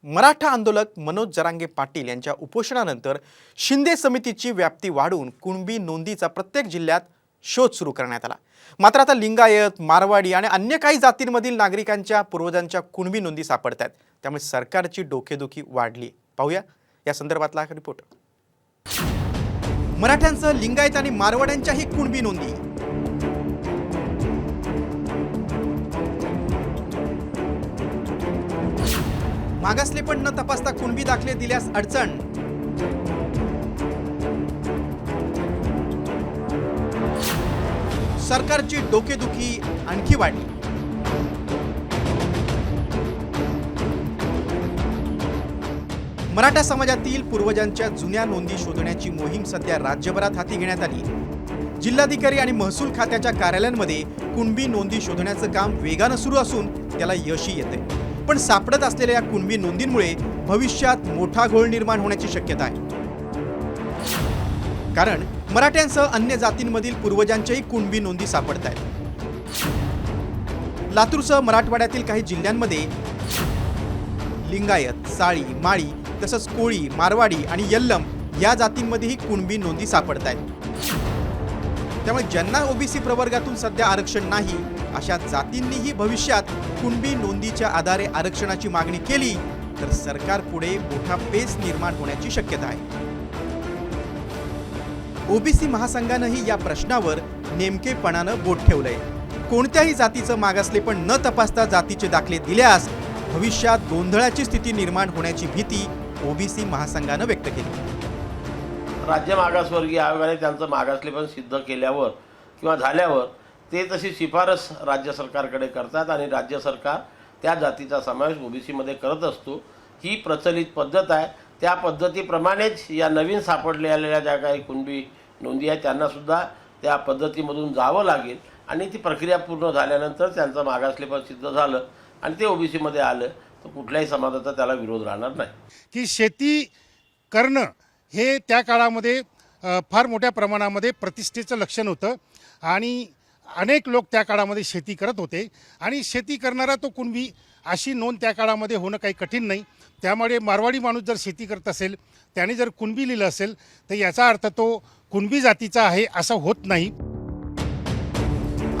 मराठा आंदोलक मनोज जरांगे पाटील यांच्या उपोषणानंतर शिंदे समितीची व्याप्ती वाढवून कुणबी नोंदीचा प्रत्येक जिल्ह्यात शोध सुरू करण्यात आला। मात्र आता लिंगायत, मारवाडी आणि अन्य काही जातींमधील नागरिकांच्या पूर्वजांच्या कुणबी नोंदी सापडतात, त्यामुळे सरकारची डोकेदुखी वाढली। पाहूया या संदर्भातला हा रिपोर्ट। मराठ्यांसह लिंगायत आणि मारवाड्यांच्याही कुणबी नोंदी। मागासले पण न तपासता कुणबी दाखले दिल्यास अडचण। सरकारची डोकेदुखी आणखी वाढली। मराठा समाजातील पूर्वजांच्या जुन्या नोंदी शोधण्याची मोहीम सध्या राज्यभरात हाती घेण्यात आली। जिल्हाधिकारी आणि महसूल खात्याच्या कार्यालयांमध्ये कुणबी नोंदी शोधण्याचं काम वेगानं सुरू असून त्याला यशही येते। पण सापडत असलेल्या या कुणबी नोंदींमुळे भविष्यात मोठा घोळ निर्माण होण्याची शक्यता आहे। कारण मराठ्यांसह अन्य जातींमधील पूर्वजांच्याही कुणबी नोंदी सापडत आहेत। लातूरसह मराठवाड्यातील काही जिल्ह्यांमध्ये लिंगायत, साळी, माळी तसंच कोळी, मारवाडी आणि यल्लम या जातींमध्येही कुणबी नोंदी सापडत आहेत। त्यामुळे ज्यांना ओबीसी प्रवर्गातून सध्या आरक्षण नाही अशा जातींनीही भविष्यात कुणबी नोंदीच्या आधारे आरक्षणाची मागणी केली तर सरकार पुढे मोठा पेच निर्माण होण्याची शक्यता आहे। ओबीसी महासंघानंही या प्रश्नावर नेमकेपणानं बोट ठेवलंय। कोणत्याही जातीचं मागासले पण न तपासता जातीचे दाखले दिल्यास भविष्यात गोंधळाची स्थिती निर्माण होण्याची भीती ओबीसी महासंघानं व्यक्त केली। राज्य मागासवर्गीय आयोगाने त्यांचं मागासलेपण सिद्ध केल्यावर किंवा झाल्यावर ते तशी शिफारस राज्य सरकारकडे करतात आणि राज्य सरकार त्या जातीचा समावेश ओबीसीमध्ये करत असतो। ही प्रचलित पद्धत आहे। त्या पद्धतीप्रमाणेच या नवीन सापडलेल्या ज्या काही कुणबी नोंदी आहेत त्यांनासुद्धा त्या पद्धतीमधून जावं लागेल आणि ती प्रक्रिया पूर्ण झाल्यानंतर त्यांचं मागासलेपण सिद्ध झालं आणि ते ओबीसीमध्ये आलं तर कुठल्याही समाजाचा त्याला विरोध राहणार नाही। की शेती करणं हे त्या काळामध्ये फार मोठ्या प्रमाणामध्ये प्रतिष्ठेचं लक्षण होतं आणि अनेक लोक त्या काळामध्ये शेती करत होते आणि शेती करणारा तो कुणबी अशी नोंद त्या काळामध्ये होणं काही कठीण नाही। त्यामुळे मारवाडी माणूस जर शेती करत असेल, त्याने जर कुणबी लिहिलं असेल तर याचा अर्थ तो कुणबी जातीचा आहे असं होत नाही।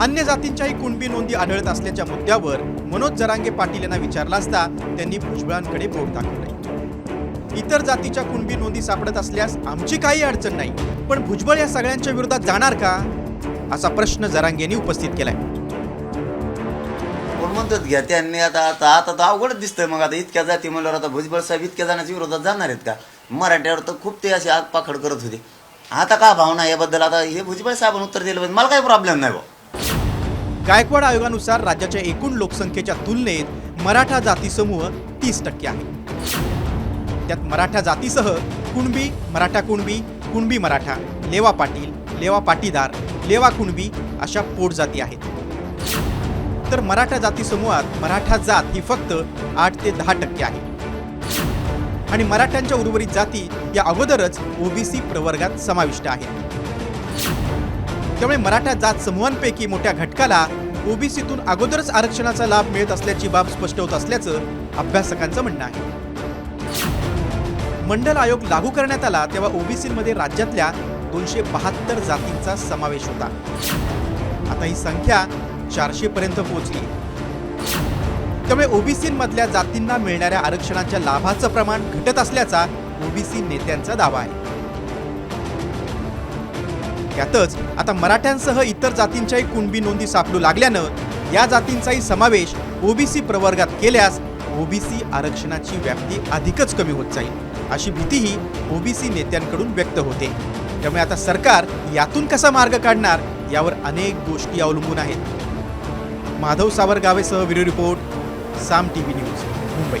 अन्य जातींच्याही कुणबी नोंदी आढळत असल्याच्या मुद्द्यावर मनोज जरांगे पाटील यांना विचारलं असता त्यांनी भुजबळांकडे बोट दाखवले। इतर जातीच्या कुणबी नोंदी सापडत असल्यास आमची काही अडचण नाही, पण भुजबळ या सगळ्यांच्या विरोधात जाणार का असा प्रश्न जरांगेंनी उपस्थित केलाय। कोण म्हणतात घ्या त्यांनी आता तर अवघडच दिसतंय। मग आता इतक्या जाती म्हणल्यावर आता भुजबळ साहेब इतक्या जणांच्या विरोधात जाणार आहेत का? मराठ्यावर तर खूप ते असे आगपाखड करत होते। आता का भावना याबद्दल आता हे भुजबळ साहेबांनी उत्तर दिलं, मला काही प्रॉब्लेम नाही भाऊ। गायकवाड आयोगानुसार राज्याच्या एकूण लोकसंख्येच्या तुलनेत मराठा जाती समूह 30% आहे। त्यात मराठा जातीसह कुणबी, मराठा कुणबी, कुणबी मराठा, लेवा पाटील, लेवा पाटीदार, लेवा कुणबी अशा पोटजाती आहेत। तर मराठा जाती समूहात मराठा जात ही फक्त 8 ते 10% आहे आणि मराठ्यांच्या उर्वरित जाती या अगोदरच ओबीसी प्रवर्गात समाविष्ट आहेत। त्यामुळे मराठा जात समूहांपैकी मोठ्या घटकाला ओबीसीतून अगोदरच आरक्षणाचा लाभ मिळत असल्याची बाब स्पष्ट होत असल्याचं अभ्यासकांचं म्हणणं आहे। मंडल आयोग लागू करण्यात आला तेव्हा ओबीसीमध्ये राज्यातल्या 272 जातींचा समावेश होता। आता ही संख्या 400 पर्यंत पोहोचली। त्यामुळे ओबीसीमधल्या जातींना मिळणाऱ्या आरक्षणाच्या लाभाचं प्रमाण घटत असल्याचा ओबीसी नेत्यांचा दावा आहे। यातच आता मराठ्यांसह इतर जातींच्याही कुणबी नोंदी सापडू लागल्यानं या जातींचाही समावेश ओबीसी प्रवर्गात केल्यास ओबीसी आरक्षणाची व्याप्ती अधिकच कमी होत जाईल अशी भीतीही ओबीसी नेत्यांकडून व्यक्त होते। त्यामुळे आता सरकार यातून कसा मार्ग काढणार यावर अनेक गोष्टी अवलंबून आहेत। माधव सावरगावेसह ब्युरो रिपोर्ट, साम टीव्ही न्यूज, मुंबई।